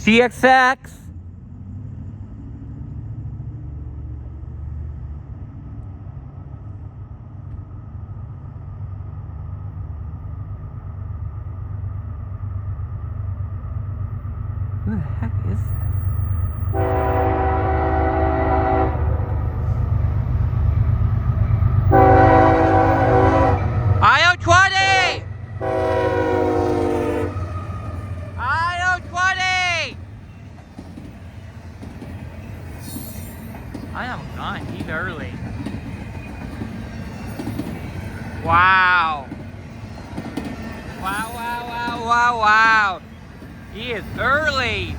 CXX. Who the heck is this? I020! I020! I am gone. He's early. Wow. Wow, wow, wow, wow, wow. He is early.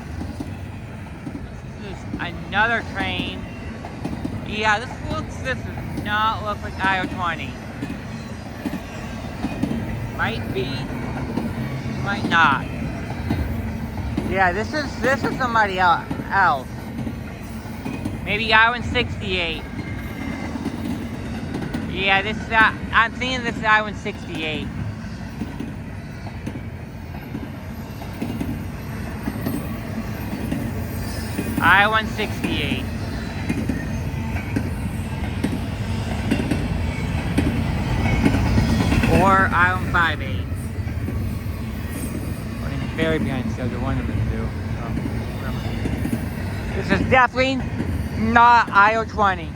This is another train. Yeah, this does not look like I020. Might be, might not. Yeah, this is somebody else. Maybe I-168. Yeah, this is I'm thinking this is I-168. I-168. Or I-158. Running very behind schedule, one of the two. So, this is definitely not I020.